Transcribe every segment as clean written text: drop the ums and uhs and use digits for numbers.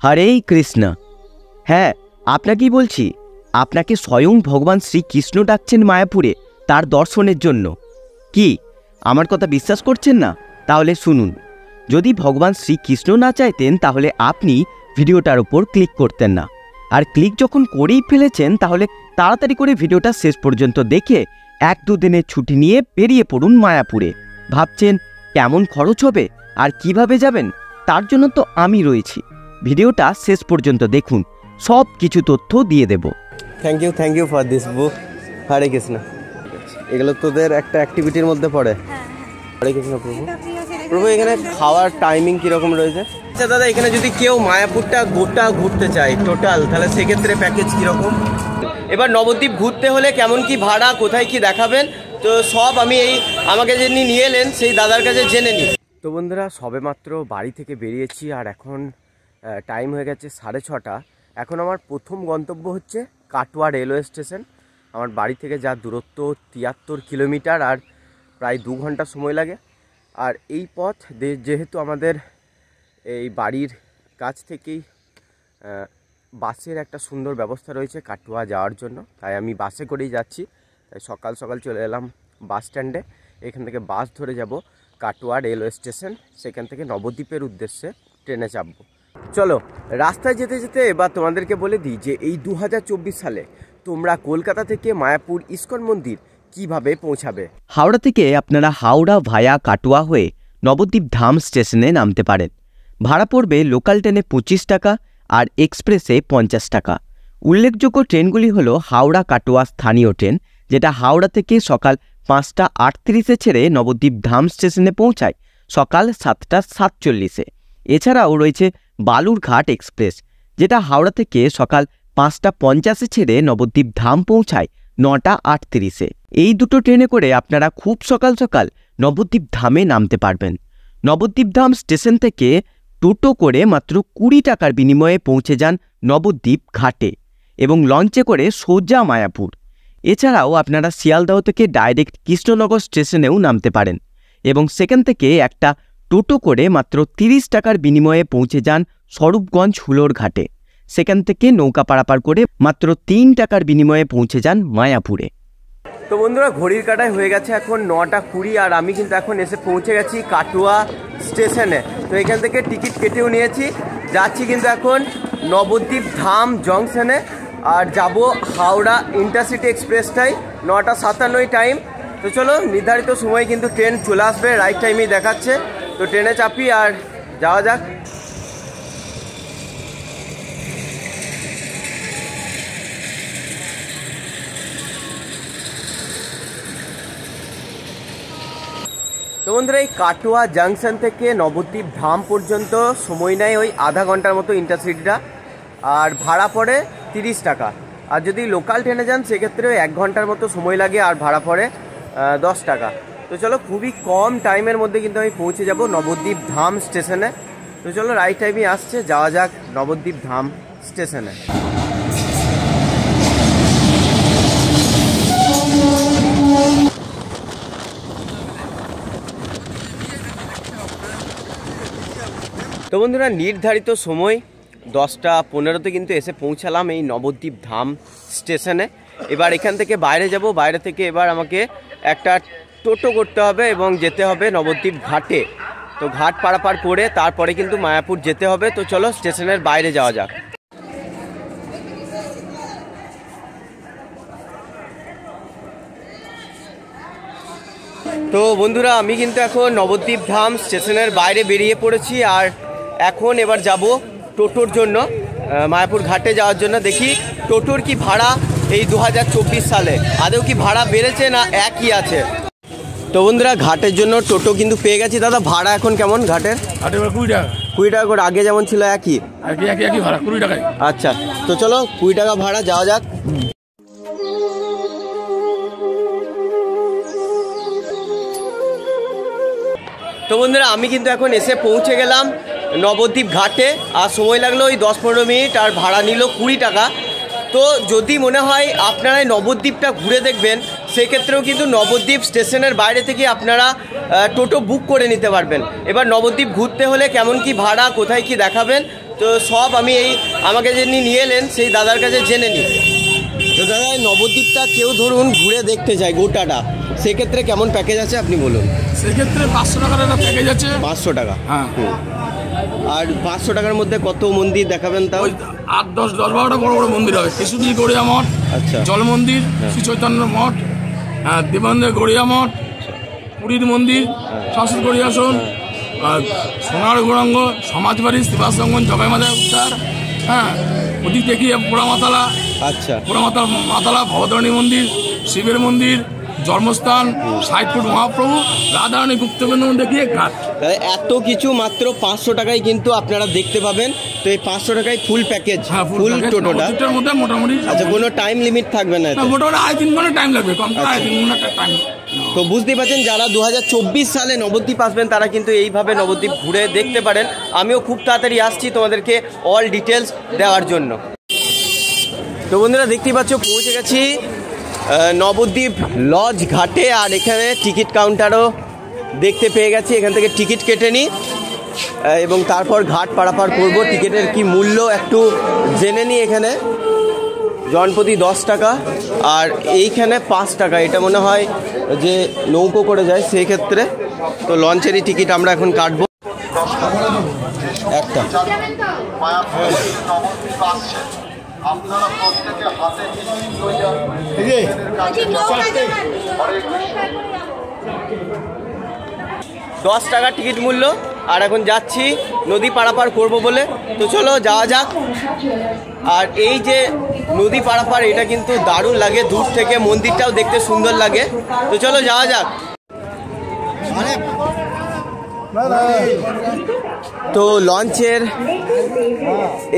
হরে কৃষ্ণ। হ্যাঁ, আপনাকেই বলছি। আপনাকে স্বয়ং ভগবান শ্রীকৃষ্ণ ডাকছেন মায়াপুরে তার দর্শনের জন্য। কি আমার কথা বিশ্বাস করছেন না? তাহলে শুনুন। যদি ভগবান শ্রীকৃষ্ণ না চাইতেন তাহলে আপনি ভিডিওটার ওপর ক্লিক করতেন না। আর ক্লিক যখন করেই ফেলেছেন তাহলে তাড়াতাড়ি করে ভিডিওটা শেষ পর্যন্ত দেখে 1-2 দিনের ছুটি নিয়ে বেরিয়ে পড়ুন মায়াপুরে। ভাবছেন কেমন খরচ হবে আর কিভাবে যাবেন? তার জন্য তো আমি রয়েছি। ভিডিওটা শেষ পর্যন্ত দেখুন, সব কিছু তথ্য দিয়ে দেব। Thank you for this book. Hare Krishna. এগুলো তোদের একটা অ্যাক্টিভিটির মধ্যে পড়ে? হরে কৃষ্ণ প্রভু। প্রভু, এখানে খাওয়ার টাইমিং কীরকম রয়েছে? আচ্ছা দাদা, এখানে যদি কেউ মায়াপুরটা গোটা ঘুরতে চায় টোটাল, তাহলে সেক্ষেত্রে প্যাকেজ কীরকম? এবার নবদ্বীপ ঘুরতে হলে কেমন কি ভাড়া, কোথায় কি দেখাবেন, তো সব আমি আমাকে যিনি নিয়ে এলেন সেই দাদার কাছে জেনে নিই। তো বন্ধুরা, সবে মাত্র বাড়ি থেকে বেরিয়েছি আর এখন টাইম হয়ে গেছে 6:30। এখন আমার প্রথম গন্তব্য হচ্ছে কাটোয়া রেলওয়ে স্টেশন। আমার বাড়ি থেকে যা দূরত্ব 73 কিলোমিটার আর প্রায় 2 ঘন্টা সময় লাগে। আর এই পথ যেহেতু আমাদের এই বাড়ির কাছ থেকেই বাসের একটা সুন্দর ব্যবস্থা রয়েছে কাটোয়া যাওয়ার জন্য, তাই আমি বাসে করেই যাচ্ছি। তাই সকাল সকাল চলে এলাম বাস স্ট্যান্ডে। এখান থেকে বাস ধরে যাব কাটোয়া রেলওয়ে স্টেশন, সেখান থেকে নবদ্বীপের উদ্দেশ্যে ট্রেনে চাপবো। চলো, রাস্তায় যেতে যেতে এবার তোমাদেরকে বলে দিই যে এই 2024 সালে তোমরা কলকাতা থেকে মায়াপুর ইস্কন মন্দির কিভাবে পৌঁছাবে। হাওড়া থেকে আপনারা হাওড়া ভায়া কাটোয়া হয়ে নবদ্বীপ ধাম স্টেশনে নামতে পারেন। ভাড়া পড়বে লোকাল ট্রেনে 25 টাকা আর এক্সপ্রেসে 50 টাকা। উল্লেখযোগ্য ট্রেনগুলি হলো হাওড়া কাটোয়া স্থানীয় ট্রেন, যেটা হাওড়া থেকে সকাল 5:38-এ ছেড়ে নবদ্বীপ ধাম স্টেশনে পৌঁছায় সকাল 7:47-এ। এছাড়াও রয়েছে বালুরঘাট এক্সপ্রেস, যেটা হাওড়া থেকে সকাল 5:50-এ ছেড়ে নবদ্বীপ ধাম পৌঁছায় 9:38-এ। এই দুটো ট্রেনে করে আপনারা খুব সকাল সকাল নবদ্বীপ ধামে নামতে পারবেন। নবদ্বীপ ধাম স্টেশন থেকে টোটো করে মাত্র 20 টাকার বিনিময়ে পৌঁছে যান নবদ্বীপ ঘাটে এবং লঞ্চে করে সোজা মায়াপুর। এছাড়াও আপনারা শিয়ালদহ থেকে ডাইরেক্ট কৃষ্ণনগর স্টেশনেও নামতে পারেন এবং সেখান থেকে একটা টোটো করে মাত্র 30 টাকার বিনিময়ে পৌঁছে যান স্বরূপগঞ্জ হুলোর ঘাটে। সেখান থেকে নৌকা পারাপার করে মাত্র 3 টাকার বিনিময়ে পৌঁছে যান মায়াপুরে। তো বন্ধুরা, ঘড়ির কাঁটায় হয়ে গেছে এখন 9:20 আর আমি কিন্তু এখন এসে পৌঁছে গেছি কাটোয়া স্টেশনে। তো এখান থেকে টিকিট কেটেও নিয়েছি, যাচ্ছি কিন্তু এখন নবদ্বীপ ধাম জংশনে আর যাব হাওড়া ইন্টারসিটি এক্সপ্রেসটাই 9:57 টাইম। তো চলো, নির্ধারিত সময় কিন্তু ট্রেন চলে আসবে, রাইট টাইমেই দেখাচ্ছে। তো ট্রেনে চাপি আর যাওয়া যাক। তো বন্ধুরা, এই কাটোয়া জাংশন থেকে নবদ্বীপ ধাম পর্যন্ত সময় নেয় ওই আধা ঘন্টার মতো ইন্টারসিটিটা, আর ভাড়া পড়ে 30 টাকা। আর যদি লোকাল ট্রেনে যান সেক্ষেত্রে 1 ঘন্টার মতো সময় লাগে আর ভাড়া পড়ে 10 টাকা। তো চলো, খুবই কম টাইমের মধ্যে কিন্তু আমি পৌঁছে যাব নবদ্বীপ ধাম স্টেশনে। তো চলো, রাইট টাইমই আসছে, যাওয়া যাক নবদ্বীপ ধাম স্টেশনে। তো বন্ধুরা, নির্ধারিত সময় 10:15-তে কিন্তু এসে পৌঁছালাম এই নবদ্বীপ ধাম স্টেশনে। এবার এখান থেকে বাইরে যাব, বাইরে থেকে এবার আমাকে একটা টোটো করতে হবে এবং যেতে হবে নবদ্বীপ ঘাটে। তো ঘাট পারাপার করে তারপরে কিন্তু মায়াপুর যেতে হবে। তো চলো, স্টেশনের বাইরে যাওয়া যাক। তো বন্ধুরা, আমি কিন্তু এখন নবদ্বীপ ধাম স্টেশনের বাইরে বেরিয়ে পড়েছি আর এখন এবার যাব টোটোর জন্য, মায়াপুর ঘাটে যাওয়ার জন্য। দেখি টোটোর কি ভাড়া এই 2024 সালে, আদৌ কি ভাড়া বেড়েছে না একই আছে। তো বন্ধুরা, ঘাটের জন্য টোটো কিন্তু পেয়ে গেছি। দাদা, ভাড়া এখন কেমন ঘাটের? 20 টাকা। 20 টাকা করে, আগে যেমন ছিল একই ভাড়া 20 টাকায়। আচ্ছা, তো চলো 20 টাকা ভাড়া, যাওয়া যাক। তো বন্ধুরা, আমি কিন্তু এখন এসে পৌঁছে গেলাম নবদ্বীপ ঘাটে আর সময় লাগলো ওই 10-15 মিনিট আর ভাড়া নিল 20 টাকা। তো যদি মনে হয় আপনারা নবদ্বীপটা ঘুরে দেখবেন, সেক্ষেত্রেও কিন্তু নবদ্বীপ স্টেশনের বাইরে থেকে আপনারা টোটো বুক করে নিতে পারবেন। এবার নবদ্বীপ ঘুরতে হলে কেমন কি ভাড়া, কোথায় কি দেখাবেন, তো সব আমি আমাকে যিনি নিয়ে এলেন সেই দাদার কাছে জেনে নিই। তো দাদা এই নবদ্বীপটা কেউ ধরুন ঘুরে দেখতে চায় গোটাটা, সেক্ষেত্রে কেমন প্যাকেজ আছে আপনি বলুন। সেক্ষেত্রে 500 টাকার একটা প্যাকেজ আছে। 500 টাকা? হ্যাঁ। আর 500 টাকার মধ্যে কত মন্দির দেখাবেন তাও? 10-12টা বড় বড় মন্দির হবে। কেশুদি গড়িয়া মঠ, আচ্ছা, জল মন্দির, শ্রী চৈতন্য মঠ, দেবানন্দ গড়িয়া মঠ, পুরীর মন্দির, সংস্কৃত গড়িয়াসন, সোনার গৌরাঙ্গ, সমাজবাড়ি, শ্রীবাসঙ্গন, জগাইমাদা উদ্ধার, হ্যাঁ, ওদিক থেকে পোড়ামাতালা, আচ্ছা, পোড়ামাতালা ভবতারিণী মন্দির, শিবের মন্দির, জন্মস্থান, 60 ফুট মহাপ্রভু, রাধারানী গুপ্তবৃন্দাবন দেখিয়ে ঘাট। এত কিছু মাত্র 500 টাকায় কিন্তু আপনারা দেখতে পাবেন। তো এই 500 টাকায় ফুল প্যাকেজ, ফুল টোটোটার মধ্যে মোটামুটি। আচ্ছা, কোনো টাইম লিমিট থাকবে না? মোটামুটি 2.5-3 ঘন্টা টাইম লাগবে, কম 2.5-3 ঘন্টা টাইম। তো বুঝতেই পারছেন যারা 2024 সালে নবদ্বীপ আসবেন তারা কিন্তু এইভাবে নবদ্বীপ ঘুরে দেখতে পারেন। আমিও খুব তাড়াতাড়ি আসছি তোমাদেরকে অল ডিটেলস দেওয়ার জন্য। তো বন্ধুরা দেখতেই পাচ্ছ পৌঁছে গেছি নবদ্বীপ লজ ঘাটে, আর এখানে টিকিট কাউন্টারও দেখতে পেয়ে গেছি। এখান থেকে টিকিট কেটে নিই এবং তারপর ঘাট পারাপার করব। টিকিটের কি মূল্য একটু জেনে নিই। এখানে জনপ্রতি 10 টাকা, আর এইখানে 5 টাকা। এটা মনে হয় যে নৌকো করে যায় সেই ক্ষেত্রে। তো লঞ্চেরই টিকিট আমরা এখন কাটবো একটা। আপনারা প্রত্যেকে হাতে 10 টাকা টিকিট মূল্য, আর এখন যাচ্ছি নদী পারাপার করব বলে। তো চলো যাওয়া যাক। আর এই যে নদী পারাপার, এটা কিন্তু দারুণ লাগে দূর থেকে, মন্দিরটাও দেখতে সুন্দর লাগে। তো চলো যাওয়া যাক। তো লঞ্চের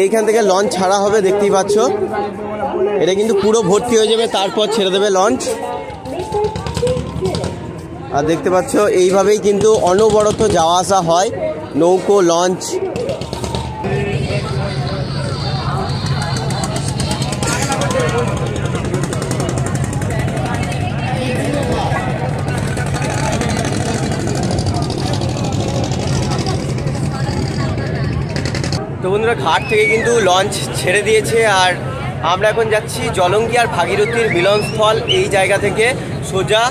এইখান থেকে লঞ্চ ছাড়া হবে, দেখতেই পাচ্ছ। এটা কিন্তু পুরো ভর্তি হয়ে যাবে, তারপর ছেড়ে দেবে লঞ্চ। আর দেখতে পাচ্ছ এইভাবেই কিন্তু অনবরত যাওয়া আসা হয়, নৌকো লঞ্চ। তো বন্ধুরা ঘাট থেকে কিন্তু লঞ্চ ছেড়ে দিয়েছে, আর আমরা এখন যাচ্ছি জলঙ্গি আর ভাগীরথীর মিলনস্থল এই জায়গা থেকে সোজা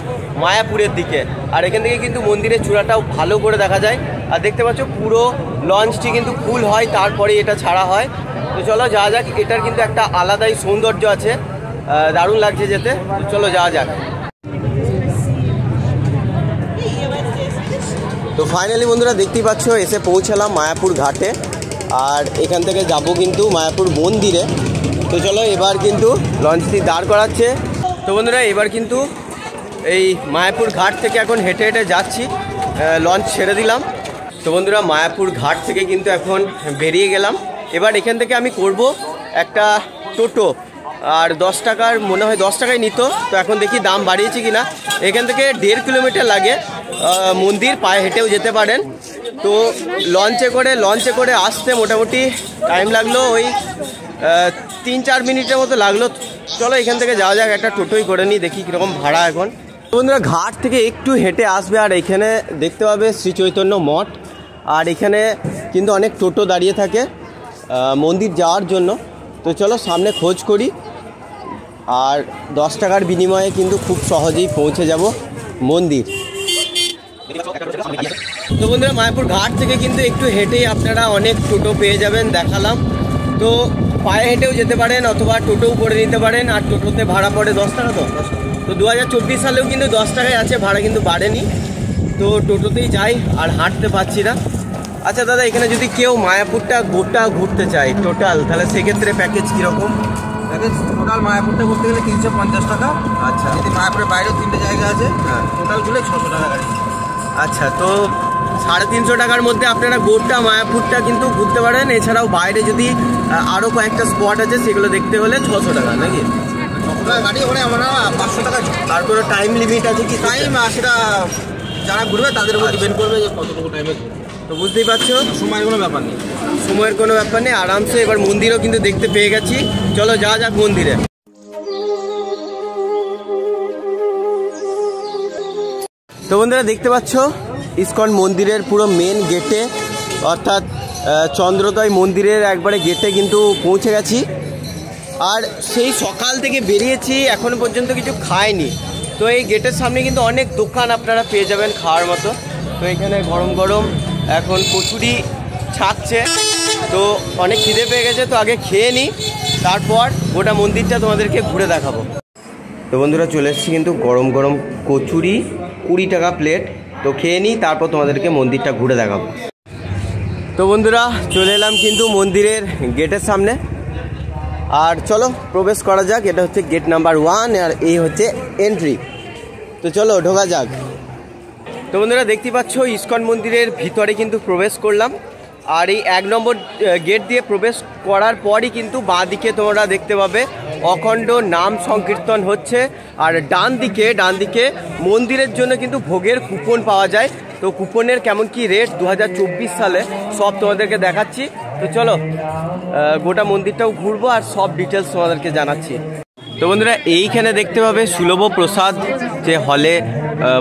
মায়াপুরের দিকে। আর এখান থেকে কিন্তু মন্দিরের চূড়াটাও ভালো করে দেখা যায়। আর দেখতে পাচ্ছ পুরো লঞ্চটি কিন্তু ফুল হয়, তারপরে এটা ছাড়া হয়। তো চলো যাওয়া যাক। এটার কিন্তু একটা আলাদাই সৌন্দর্য আছে, দারুণ লাগছে যেতে। তো চলো যাওয়া যাক। তো ফাইনালি বন্ধুরা দেখতেই পাচ্ছ এসে পৌঁছালাম মায়াপুর ঘাটে, আর এখান থেকে যাব কিন্তু মায়াপুর মন্দিরে। তো চলো এবার কিন্তু লঞ্চটি দাঁড় করাচ্ছে। তো বন্ধুরা এবার কিন্তু এই মায়াপুর ঘাট থেকে এখন হেঁটে হেঁটে যাচ্ছি, লঞ্চ ছেড়ে দিলাম। তো বন্ধুরা মায়াপুর ঘাট থেকে কিন্তু এখন বেরিয়ে গেলাম। এবার এখান থেকে আমি করব একটা টোটো, আর 10 টাকার মনে হয় 10 টাকায় নিত। তো এখন দেখি দাম বাড়িয়েছে কিনা। এখান থেকে 1.5 কিলোমিটার লাগে মন্দির, পায়ে হেঁটেও যেতে পারেন। তো লঞ্চে করে আসতে মোটামুটি টাইম লাগলো ওই 3-4 মিনিটের মতো লাগলো। চলো এখান থেকে যাওয়া যাক, একটা টোটোই করে নিই, দেখি কীরকম ভাড়া এখন। বন্ধুরা ঘাট থেকে একটু হেঁটে আসবে, আর এখানে দেখতে পাবে শ্রী চৈতন্য মঠ। আর এখানে কিন্তু অনেক টোটো দাঁড়িয়ে থাকে মন্দির যাওয়ার জন্য। তো চলো সামনে খোঁজ করি, আর 10 টাকার বিনিময়ে কিন্তু খুব সহজেই পৌঁছে যাব মন্দির। তো বন্ধুরা মায়াপুর ঘাট থেকে কিন্তু একটু হেঁটেই আপনারা অনেক টোটো পেয়ে যাবেন, দেখালাম। তো পায়ে হেঁটেও যেতে পারেন অথবা টোটোও করে নিতে পারেন। আর টোটোতে ভাড়া পড়ে 10 টাকা। তো 2024 সালেও কিন্তু 10 টাকায় আছে, ভাড়া কিন্তু বাড়েনি। তো টোটোতেই যাই, আর হাঁটতে পারছি না। আচ্ছা দাদা, এখানে যদি কেউ মায়াপুরটা গোটা ঘুরতে চায় টোটাল, তাহলে সেক্ষেত্রে প্যাকেজ কীরকম? প্যাকেজ টোটাল মায়াপুরটা ঘুরতে গেলে 350 টাকা। আচ্ছা, যদি মায়াপুরের বাইরেও 3টে জায়গা আছে, টোটাল ঘুরে 600 টাকা গাড়ি। আচ্ছা, তো 350 টাকার মধ্যে আপনারা গোটা মায়াপুরটা কিন্তু ঘুরতে পারেন। এছাড়াও বাইরে যদি আরও কয়েকটা স্পট আছে সেগুলো দেখতে হলে 600 টাকা নাকি? 600 টাকা গাড়ি, ওখানে আমরা 500 টাকা। আর কোনো টাইম লিমিট আছে কি? টাইম সেটা যারা ঘুরবে তাদের উপর ডিপেন্ড করবে যে কতটুকু টাইমে। তো বুঝতেই পারছো সময়ের কোনো ব্যাপার নেই, সময়ের কোনো ব্যাপার নেই, আরামসে। এবার মন্দিরও কিন্তু দেখতে পেয়ে গেছি, চলো যাওয়া যাক মন্দিরে। তো বন্ধুরা দেখতে পাচ্ছ ইসকন মন্দিরের পুরো মেন গেটে, অর্থাৎ চন্দ্রোদয় মন্দিরের একবারে গেটে কিন্তু পৌঁছে গেছি। আর সেই সকাল থেকে বেরিয়েছি, এখনো পর্যন্ত কিছু খাইনি। তো এই গেটের সামনে কিন্তু অনেক দোকান আপনারা পেয়ে যাবেন খাওয়ার মতো। তো এখানে গরম গরম এখন কচুরি ছাকছে, তো অনেক খিদে পেয়ে গেছে, তো আগে খেয়ে নিই, তারপর গোটা মন্দিরটা তোমাদেরকে ঘুরে দেখাবো। তো বন্ধুরা চলে এসেছি কিন্তু গরম গরম কচুরি, 20 টাকা প্লেট। তো খেয়ে নিই, তারপর তোমাদেরকে মন্দিরটা ঘুরে দেখাবো। তো বন্ধুরা চলে এলাম কিন্তু মন্দিরের গেটের সামনে, আর চলো প্রবেশ করা যাক। এটা হচ্ছে গেট নাম্বার 1 আর এই হচ্ছে এন্ট্রি। তো চলো ঢোকা যাক। তো বন্ধুরা দেখতে পাচ্ছ ইস্কন মন্দিরের ভিতরে কিন্তু প্রবেশ করলাম। আর এই 1 নম্বর গেট দিয়ে প্রবেশ করার পরই কিন্তু বাঁ দিকে তোমরা দেখতে পাবে অখণ্ড নাম সংকীর্তন হচ্ছে। আর ডান দিকে মন্দিরের জন্য কিন্তু ভোগের কুপন পাওয়া যায়। তো কুপনের কেমন কি রেট 2024 সালে সব তোমাদেরকে দেখাচ্ছি। তো চলো গোটা মন্দিরটাও ঘুরবো আর সব ডিটেলস তোমাদেরকে জানাচ্ছি। তো বন্ধুরা এইখানে দেখতে পাবে সুলভ প্রসাদ যে হলে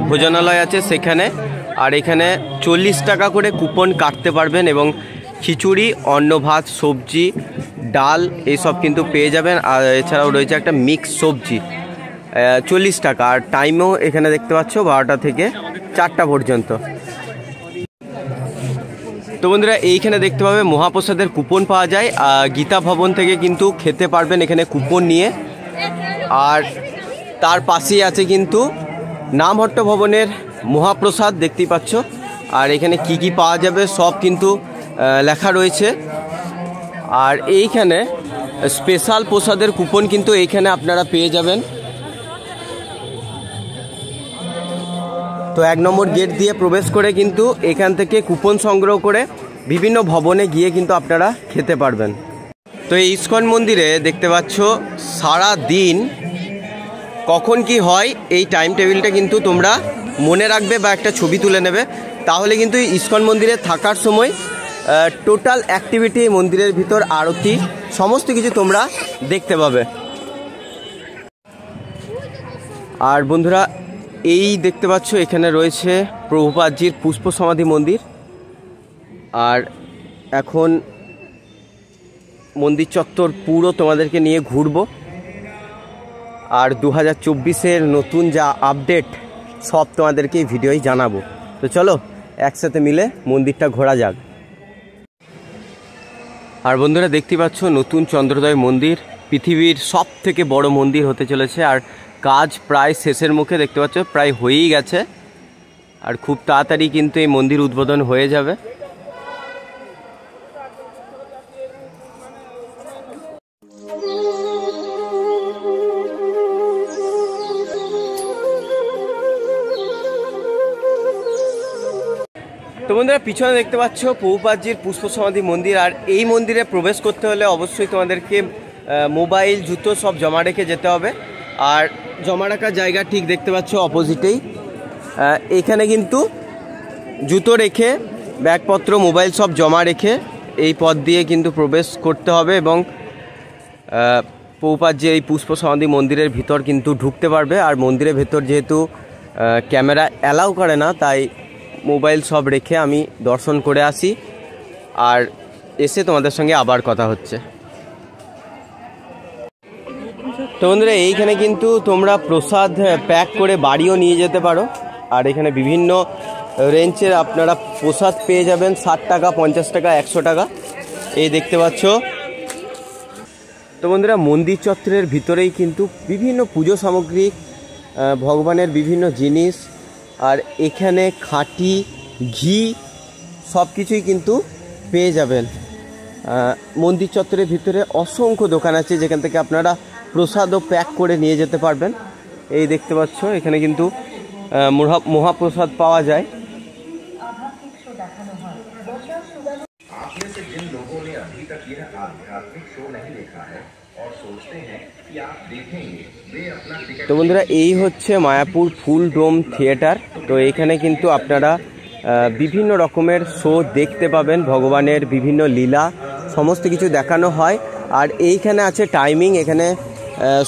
ভোজনালয় আছে সেখানে। আর এখানে 40 টাকা করে কুপন কাটতে পারবেন এবং খিচুড়ি, অন্ন ভাত, সবজি, ডাল এইসব কিন্তু পেয়ে যাবেন। আর এছাড়াও রয়েছে একটা মিক্স সবজি 40 টাকা। আর টাইমও এখানে দেখতে পাচ্ছ 12টা থেকে 4টা পর্যন্ত। তো বন্ধুরা এইখানে দেখতে পাবে মহাপ্রসাদের কুপন পাওয়া যায়। গীতা ভবন থেকে কিন্তু খেতে পারবেন এখানে কুপন নিয়ে। আর তার পাশেই আছে কিন্তু নামহট্ট ভবনের মহাপ্রসাদ দেখতেই পাচ্ছ। আর এখানে কি কি পাওয়া যাবে সব কিন্তু লেখা রয়েছে। আর এইখানে স্পেশাল প্রসাদের কুপন কিন্তু এইখানে আপনারা পেয়ে যাবেন। তো 1 নম্বর গেট দিয়ে প্রবেশ করে কিন্তু এখান থেকে কুপন সংগ্রহ করে বিভিন্ন ভবনে গিয়ে কিন্তু আপনারা খেতে পারবেন। তো এই ইস্কন মন্দিরে দেখতে পাচ্ছ সারা দিন কখন কি হয় এই টাইম টেবিলটা কিন্তু তোমরা মনে রাখবে বা একটা ছবি তুলে নেবে, তাহলে কিন্তু ইস্কন মন্দিরে থাকার সময় টোটাল অ্যাক্টিভিটি মন্দিরের ভিতর, আরতি, সমস্ত কিছু তোমরা দেখতে পাবে। আর বন্ধুরা এই দেখতে পাচ্ছ এখানে রয়েছে প্রভুপাদজির পুষ্প সমাধি মন্দির। আর এখন মন্দির চত্বর পুরো তোমাদেরকে নিয়ে ঘুরবো। আর 2024-এর নতুন যা আপডেট সব তোমাদেরকে এই ভিডিওই জানাবো। তো চলো একসাথে মিলে মন্দিরটা ঘোরা যাক। আর বন্ধুরা দেখতে পাচ্ছ নতুন চন্দ্রোদয় মন্দির পৃথিবীর সব থেকে বড় মন্দির হতে চলেছে। আর কাজ প্রায় শেষের মুখে, দেখতে পাচ্ছ প্রায় হয়েই গেছে। আর খুব তাড়াতাড়ি কিন্তু এই মন্দির উদ্বোধন হয়ে যাবে। তো বন্ধুরা পিছনে দেখতে পাচ্ছ প্রভুপাদজির পুষ্প সমাধি মন্দির। আর এই মন্দিরে প্রবেশ করতে হলে অবশ্যই তোমাদেরকে মোবাইল, জুতো সব জমা রেখে যেতে হবে। আর জমা রাখার জায়গা ঠিক দেখতে পাচ্ছ অপোজিটেই। এখানে কিন্তু জুতো রেখে, ব্যাগপত্র, মোবাইল সব জমা রেখে এই পথ দিয়ে কিন্তু প্রবেশ করতে হবে এবং প্রভুপাদজির এই পুষ্প সমাধি মন্দিরের ভিতর কিন্তু ঢুকতে পারবে। আর মন্দিরের ভেতর যেহেতু ক্যামেরা অ্যালাউ করে না, তাই মোবাইল সব রেখে আমি দর্শন করে আসি। আর এসে তোমাদের সঙ্গে আবার কথা হচ্ছে। তো বন্ধুরা এইখানে কিন্তু তোমরা প্রসাদ প্যাক করে বাড়িও নিয়ে যেতে পারো। আর এখানে বিভিন্ন রেঞ্জের আপনারা প্রসাদ পেয়ে যাবেন, 60 টাকা, 50 টাকা, 100 টাকা, এই দেখতে পাচ্ছ। তো বন্ধুরা মন্দির চত্বরের ভিতরেই কিন্তু বিভিন্ন পুজো সামগ্রী, ভগবানের বিভিন্ন জিনিস, আর এখানে খাঁটি ঘি সব কিছুই কিন্তু পেয়ে যাবেন। মন্দির চত্বরের ভিতরে অসংখ্য দোকান আছে যেখান থেকে আপনারা প্রসাদও প্যাক করে নিয়ে যেতে পারবেন। এই দেখতে পাচ্ছ এখানে কিন্তু মহাপ্রসাদ পাওয়া যায়। তো বন্ধুরা এই হচ্ছে মায়াপুর ফুল ডোম থিয়েটার। তো এইখানে কিন্তু আপনারা বিভিন্ন রকমের শো দেখতে পাবেন, ভগবানের বিভিন্ন লীলা সমস্ত কিছু দেখানো হয়। আর এইখানে আছে টাইমিং, এখানে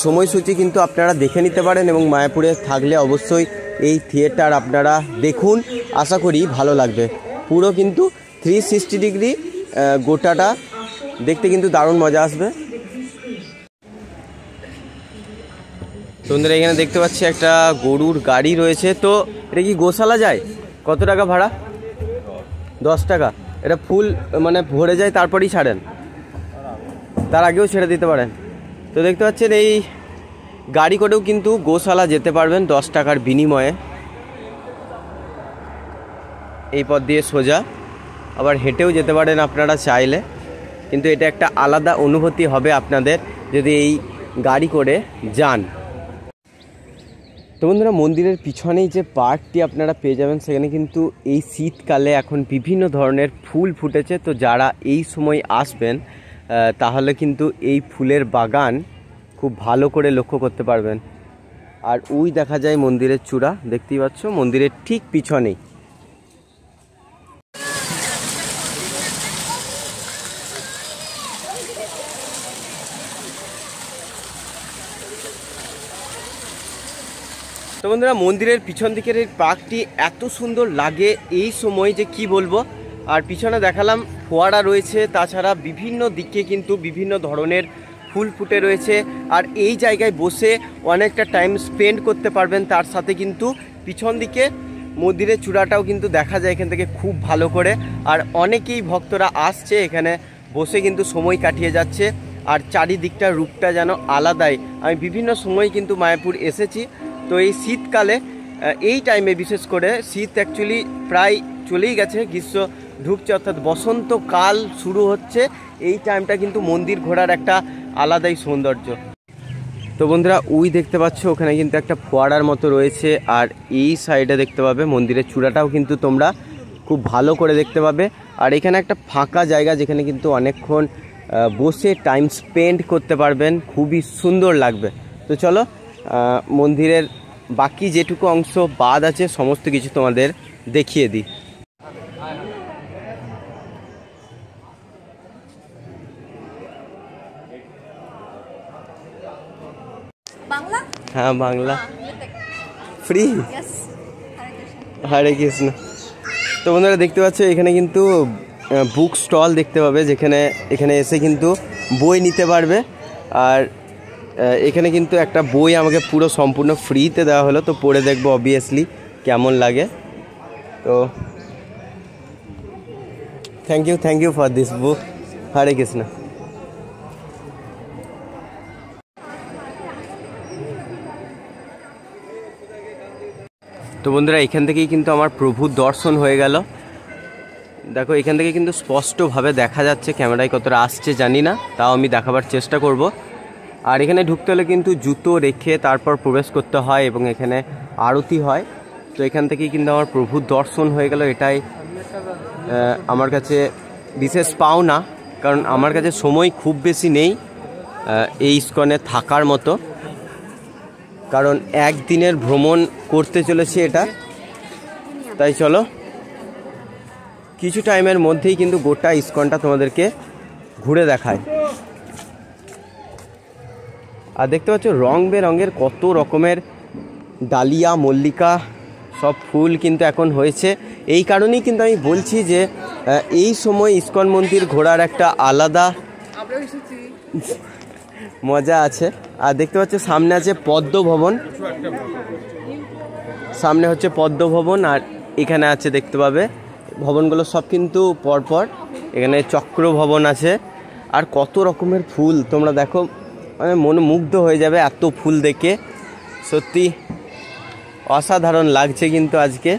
সময়সূচি কিন্তু আপনারা দেখে নিতে পারেন। এবং মায়াপুরে থাকলে অবশ্যই এই থিয়েটার আপনারা দেখুন, আশা করি ভালো লাগবে। পুরো কিন্তু 360 ডিগ্রি গোটাটা দেখতে কিন্তু দারুণ মজা আসবে। তোমাদের এখানে দেখতে পাচ্ছি একটা গরুর গাড়ি রয়েছে। তো এটা কি গোশালা যায়? কত টাকা ভাড়া? 10 টাকা। এটা ফুল মানে ভরে যায় তারপরেই ছাড়েন? তার আগেও ছেড়ে দিতে পারেন? তো দেখতে পাচ্ছেন এই গাড়ি করেও কিন্তু গোশালা যেতে পারবেন 10 টাকার বিনিময়ে। এই পথ দিয়ে সোজা, আবার হেঁটেও যেতে পারেন আপনারা চাইলে, কিন্তু এটা একটা আলাদা অনুভূতি হবে আপনাদের যদি এই গাড়ি করে যান। তো বন্ধুরা, মন্দিরের পিছনেই যে পার্কটি আপনারা পেয়ে যাবেন, সেখানে কিন্তু এই শীতকালে এখন বিভিন্ন ধরনের ফুল ফুটেছে। তো যারা এই সময় আসবেন তাহলে কিন্তু এই ফুলের বাগান খুব ভালো করে লক্ষ্য করতে পারবেন। আর ওই দেখা যায় মন্দিরের চূড়া, দেখতেই পাচ্ছ মন্দিরের ঠিক পিছনেই। তো বন্ধুরা, মন্দিরের পিছন দিকের এই পার্কটি এত সুন্দর লাগে এই সময় যে কি বলবো। আর পিছনে দেখালাম ফোয়ারা রয়েছে, তাছাড়া বিভিন্ন দিকে কিন্তু বিভিন্ন ধরনের ফুল ফুটে রয়েছে। আর এই জায়গায় বসে অনেকটা টাইম স্পেন্ড করতে পারবেন। তার সাথে কিন্তু পিছন দিকে মন্দিরের চূড়াটাও কিন্তু দেখা যায় এখান থেকে খুব ভালো করে। আর অনেকেই ভক্তরা আসছে এখানে বসে কিন্তু সময় কাটিয়ে যাচ্ছে। আর চারিদিকটার রূপটা যেন আলাদাই। আমি বিভিন্ন সময় কিন্তু মায়াপুর এসেছি। তো এই শীতকালে এই টাইমে বিশেষ করে, শীত অ্যাকচুয়ালি প্রায় চলেই গেছে, গ্রীষ্ম ঢুকছে অর্থাৎ বসন্তকাল শুরু হচ্ছে, এই টাইমটা কিন্তু মন্দির ঘোরার একটা আলাদাই সৌন্দর্য। তো বন্ধুরা, ওই দেখতে পাচ্ছ ওখানে কিন্তু একটা ফোয়ারার মতো রয়েছে। আর এই সাইডে দেখতে পাবে মন্দিরের চূড়াটাও কিন্তু তোমরা খুব ভালো করে দেখতে পাবে। আর এখানে একটা ফাঁকা জায়গা যেখানে কিন্তু অনেকক্ষণ বসে টাইম স্পেন্ড করতে পারবেন, খুবই সুন্দর লাগবে। তো চলো মন্দিরের বাকি যেটুকু অংশ বাদ আছে সমস্ত কিছু তোমাদের দেখিয়ে দিই। হ্যাঁ, বাংলা ফ্রি। হরে কৃষ্ণ। তো বন্ধুরা, দেখতে পাচ্ছ এখানে কিন্তু বুক স্টল দেখতে পাবে, এখানে এসে কিন্তু বই নিতে পারবে। আর এখানে কিন্তু একটা বই আমাকে পুরো সম্পূর্ণ ফ্রিতে দেওয়া হলো, তো পড়ে দেখবো অবভিয়াসলি কেমন লাগে। তো thank you for this book. Hare Krishna. তো বন্ধুরা, এখান থেকেই কিন্তু আমার প্রভুর দর্শন হয়ে গেল। দেখো এখান থেকে কিন্তু স্পষ্টভাবে দেখা যাচ্ছে, ক্যামেরায় কতটা আসছে জানি না, তাও আমি দেখাবার চেষ্টা করব। আর এখানে ঢুকতে হলে কিন্তু জুতো রেখে তারপর প্রবেশ করতে হয় এবং এখানে আরতি হয়। তো এখান থেকেই কিন্তু আমার প্রভুর দর্শন হয়ে গেল। এটাই আমার কাছে বিশেষ পাওনা, কারণ আমার কাছে সময় খুব বেশি নেই এই ইস্কনে থাকার মতো, কারণ একদিনের ভ্রমণ করতে চলেছে এটা। তাই চলো কিছু টাইমের মধ্যেই কিন্তু গোটা ইস্কনটা তোমাদেরকে ঘুরে দেখায়। আর দেখতে পাচ্ছ রং বেরঙের কত রকমের ডালিয়া, মল্লিকা সব ফুল কিন্তু এখন হয়েছে। এই কারণেই কিন্তু আমি বলছি যে এই সময় ইস্কন মন্দির ঘোরার একটা আলাদা মজা আছে। আর দেখতে পাচ্ছ সামনে আছে পদ্ম ভবন, সামনে হচ্ছে পদ্ম ভবন। আর এখানে আছে দেখতে পাবে ভবনগুলো সব কিন্তু পরপর। এখানে চক্র ভবন আছে। আর কত রকমের ফুল তোমরা দেখো, মানে মনে মুগ্ধ হয়ে যাবে এত ফুল দেখে। সত্যি অসাধারণ লাগছে কিন্তু আজকে।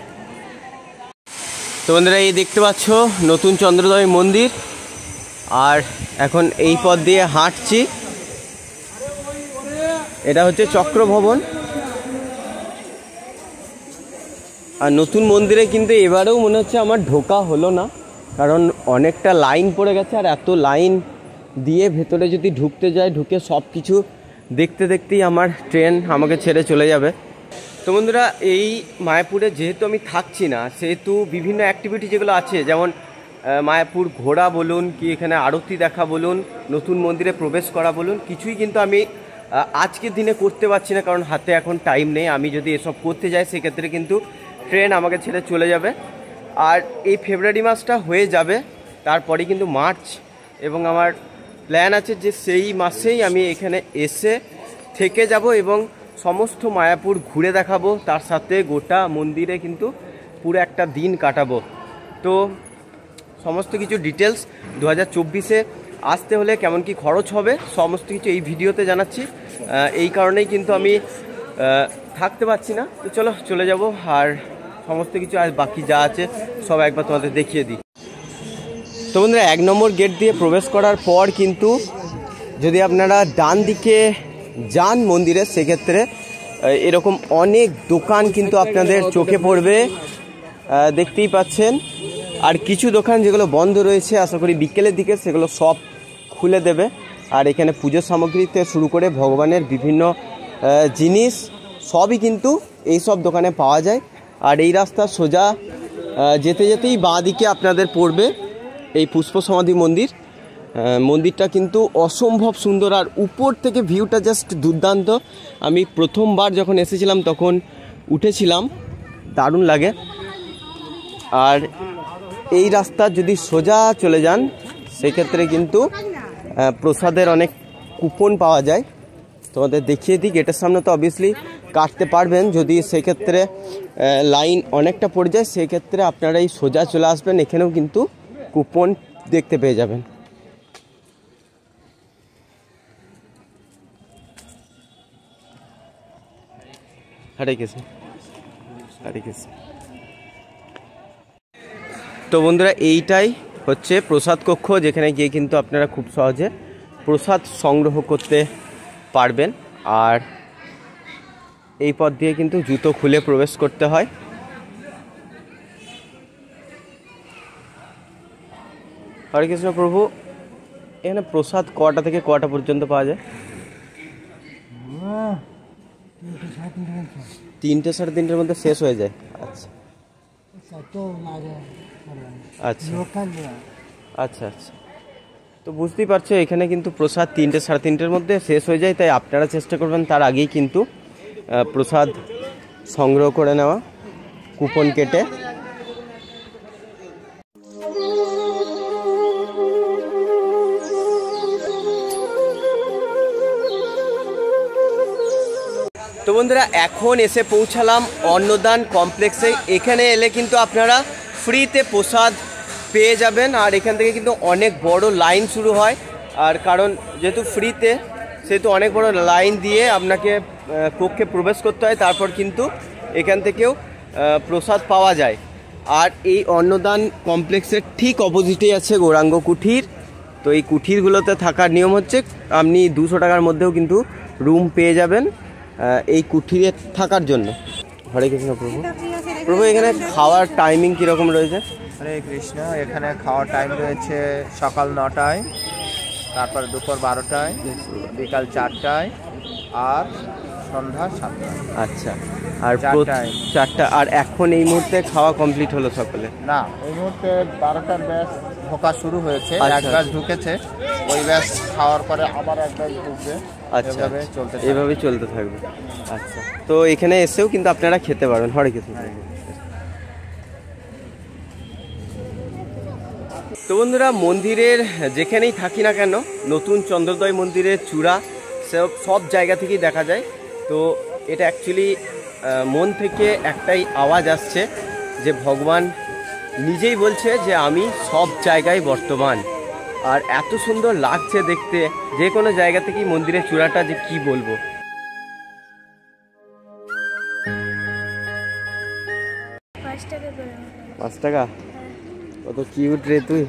তো বন্ধুরা, এই দেখতে পাচ্ছ নতুন চন্দ্রোদয় মন্দির। আর এখন এই পথ দিয়ে হাঁটছি, এটা হচ্ছে চক্র ভবন। আর নতুন মন্দিরে কিন্তু এবারেও মনে হচ্ছে আমার ঢোকা হলো না, কারণ অনেকটা লাইন পড়ে গেছে। আর এত লাইন দিয়ে ভেতরে যদি ঢুকতে যায়, ঢুকে সব কিছু দেখতে দেখতেই আমার ট্রেন আমাকে ছেড়ে চলে যাবে। তো বন্ধুরা, এই মায়াপুরে যেহেতু আমি থাকছি না, সেহেতু বিভিন্ন অ্যাক্টিভিটি যেগুলো আছে, যেমন মায়াপুর ঘোরা বলুন, কি এখানে আরতি দেখা বলুন, নতুন মন্দিরে প্রবেশ করা বলুন, কিছুই কিন্তু আমি আজকের দিনে করতে পারছি না, কারণ হাতে এখন টাইম নেই। আমি যদি এসব করতে যাই সেক্ষেত্রে কিন্তু ট্রেন আমাকে ছেড়ে চলে যাবে। আর এই ফেব্রুয়ারি মাসটা হয়ে যাবে, তারপরে কিন্তু মার্চ, এবং আমার প্ল্যান আছে যে সেই মাসেই আমি এখানে এসে থেকে যাব এবং সমস্ত মায়াপুর ঘুরে দেখাবো, তার সাথে গোটা মন্দিরে কিন্তু পুরো একটা দিন কাটাবো। তো সমস্ত কিছু ডিটেলস 2024-এ আসতে হলে কেমন কি খরচ হবে সমস্ত কিছু এই ভিডিওতে জানাচ্ছি। এই কারণেই কিন্তু আমি থাকতে পারছি না। তো চলো চলে যাব, আর সমস্ত কিছু আর বাকি যা আছে সব একবার তোমাদের দেখিয়ে দিই। তো বন্ধুরা 1 নম্বর গেট দিয়ে প্রবেশ করার পর কিন্তু যদি আপনারা ডান দিকে যান মন্দিরে, সেক্ষেত্রে এরকম অনেক দোকান কিন্তু আপনাদের চোখে পড়বে, দেখতেই পাচ্ছেন। আর কিছু দোকান যেগুলো বন্ধ রয়েছে, আশা করি বিকেলের দিকে সেগুলো সব খুলে দেবে। আর এখানে পুজোর সামগ্রী থেকে শুরু করে ভগবানের বিভিন্ন জিনিস সবই কিন্তু এই সব দোকানে পাওয়া যায়। আর এই রাস্তা সোজা যেতে যেতেই বাঁ দিকে আপনাদের পড়বে এই পুষ্প সমাধি মন্দির। মন্দিরটা কিন্তু অসম্ভব সুন্দর, আর উপর থেকে ভিউটা জাস্ট দুর্দান্ত। আমি প্রথমবার যখন এসেছিলাম তখন উঠেছিলাম, দারুণ লাগে। আর এই রাস্তা যদি সোজা চলে যান সেক্ষেত্রে কিন্তু প্রসাদের অনেক কুপন পাওয়া যায়। তোমাদের দেখিয়ে দিই, গেটের সামনে তো অবভিয়াসলি কাটতে পারবেন, যদি সেক্ষেত্রে লাইন অনেকটা পড়ে যায় সেক্ষেত্রে আপনারা এই সোজা চলে আসবেন, এখানেও কিন্তু কুপন দেখতে পেয়ে যাবেন। হরে কৃষ্ণ, হরে কৃষ্ণ। তো বন্ধুরা এইটাই হচ্ছে প্রসাদ কক্ষ, যেখানে গিয়ে কিন্তু আপনারা খুব সহজে প্রসাদ সংগ্রহ করতে পারবেন। আর এই পথ দিয়ে কিন্তু জুতো খুলে প্রবেশ করতে হয়। হরে কৃষ্ণ প্রভু, এখানে প্রসাদ কটা থেকে কটা পর্যন্ত পাওয়া যায়? 3টে সাড়ে 3টের মধ্যে শেষ হয়ে যায়। আচ্ছা আচ্ছা আচ্ছা আচ্ছা। তো বুঝতেই পারছো এখানে কিন্তু প্রসাদ 3টে সাড়ে 3টের মধ্যে শেষ হয়ে যায়, তাই আপনারা চেষ্টা করবেন তার আগেই কিন্তু প্রসাদ সংগ্রহ করে নেওয়া কুপন কেটে। তো বন্ধুরা এখন এসে পৌঁছালাম অন্নদান কমপ্লেক্সে। এখানে এলে কিন্তু আপনারা ফ্রিতে প্রসাদ পেয়ে যাবেন, আর এখান থেকে কিন্তু অনেক বড় লাইন শুরু হয়। আর কারণ যেহেতু ফ্রিতে, সেহেতু অনেক বড় লাইন দিয়ে আপনাকে কক্ষে প্রবেশ করতে হয়, তারপর কিন্তু এখান থেকেও প্রসাদ পাওয়া যায়। আর এই অন্নদান কমপ্লেক্সের ঠিক অপোজিটেই আছে গৌরাঙ্গ কুঠির। তো এই কুঠিরগুলোতে থাকার নিয়ম হচ্ছে আপনি 200 টাকার মধ্যেও কিন্তু রুম পেয়ে যাবেন এই কুঠিরে থাকার জন্য। হরে কৃষ্ণ প্রভু। প্রভু এখানে খাওয়ার টাইমিং কীরকম রয়েছে? হরে কৃষ্ণ, এখানে খাওয়ার টাইম রয়েছে সকাল 9টায়, তারপর দুপুর 12টায়, বিকাল 4টায়, আর সন্ধ্যা 7টায়। আচ্ছা, আর 4টা। আর এখন এই মুহূর্তে খাওয়া কমপ্লিট হলো সকলে? না, এই মুহূর্তে 12টার ব্যাচ ঢোকা শুরু হয়েছে, এক ব্যাচ ঢুকেছে, ওই ব্যাচ খাওয়ার পরে আবার এক ব্যাচ ঢুকবে। আচ্ছা, এইভাবেই চলতে থাকবে। আচ্ছা, তো এখানে এসেও কিন্তু আপনারা খেতে পারবেন। হরে কৃষ্ণ। তো বন্ধুরা মন্দিরের যেখানেই থাকি না কেন, নতুন চন্দ্রোদয় মন্দিরের চূড়া সব জায়গা থেকেই দেখা যায়। তো এটা অ্যাকচুয়ালি মন থেকে একটাই আওয়াজ আসছে যে ভগবান নিজেই বলছে যে আমি সব জায়গায় বর্তমান। আর এত সুন্দর লাগছে দেখতে, যে কোনো জায়গা থেকেই মন্দিরের চূড়াটা যে কি বলবো। পাঁচ টাকা? কত কিউট রে তুই।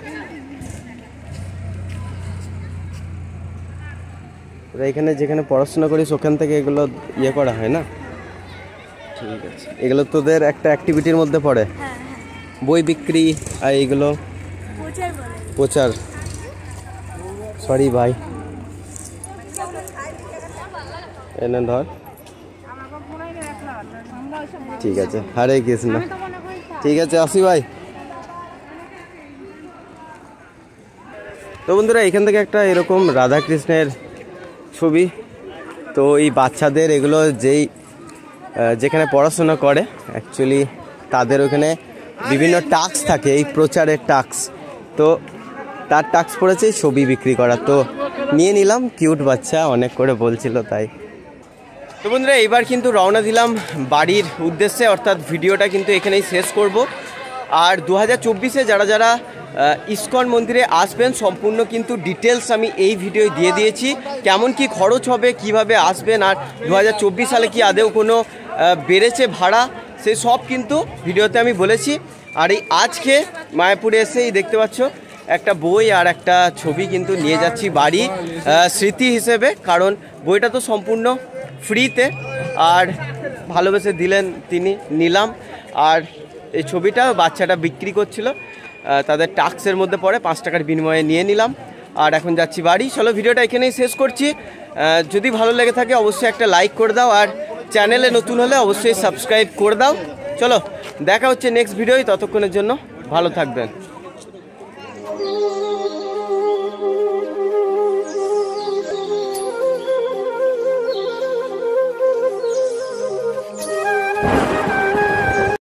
এখানে যেখানে পড়াশোনা করিস ওখান থেকে এগুলো ইয়ে করা হয় না? ঠিক আছে, এগুলো তোদের একটা অ্যাক্টিভিটির মধ্যে পড়ে? বই বিক্রি আর এইগুলো প্রচার। সরি ভাই, এনে ধর। ঠিক আছে, হরে কৃষ্ণ। ঠিক আছে, আসি ভাই। তো বন্ধুরা এখান থেকে একটা এরকম রাধা কৃষ্ণের ছবি। তো এই বাচ্চাদের এগুলো যেখানে পড়াশোনা করে অ্যাকচুয়ালি তাদের ওখানে বিভিন্ন টাস্ক থাকে, এই প্রচারের টাস্ক। তো তার টাস্ক পড়েছে ছবি বিক্রি করা, তো নিয়ে নিলাম। কিউট বাচ্চা, অনেক করে বলছিল তাই। তো বন্ধুরা এবার কিন্তু রওনা দিলাম বাড়ির উদ্দেশ্যে, অর্থাৎ ভিডিওটা কিন্তু এখানেই শেষ করব। আর 2024-এ যারা যারা ইসকন মন্দিরে আসবেন সম্পূর্ণ কিন্তু ডিটেলস আমি এই ভিডিও দিয়ে দিয়েছি। কেমন কি খরচ হবে, কিভাবে আসবেন, আর 2024 সালে কি আদেও কোনো বেড়েছে ভাড়া, সেই সব কিন্তু ভিডিওতে আমি বলেছি। আর এই আজকে মায়াপুরে এসেই দেখতে পাচ্ছ একটা বই আর একটা ছবি কিন্তু নিয়ে যাচ্ছি বাড়ি স্মৃতি হিসেবে, কারণ বইটা তো সম্পূর্ণ ফ্রিতে আর ভালোবেসে দিলেন তিনি, নিলাম। আর এই ছবিটা বাচ্চাটা বিক্রি করছিল, তাদের টাস্কের মধ্যে পড়ে 5 টাকার বিনিময়ে নিয়ে নিলাম। আর এখন যাচ্ছি বাড়ি। চলো ভিডিওটা এখানেই শেষ করছি। যদি ভালো লেগে থাকে অবশ্যই একটা লাইক করে দাও, আর চ্যানেলে নতুন হলে অবশ্যই সাবস্ক্রাইব করে দাও। চলো দেখা হচ্ছে নেক্সট ভিডিওয়, ততক্ষণের জন্য ভালো থাকবেন।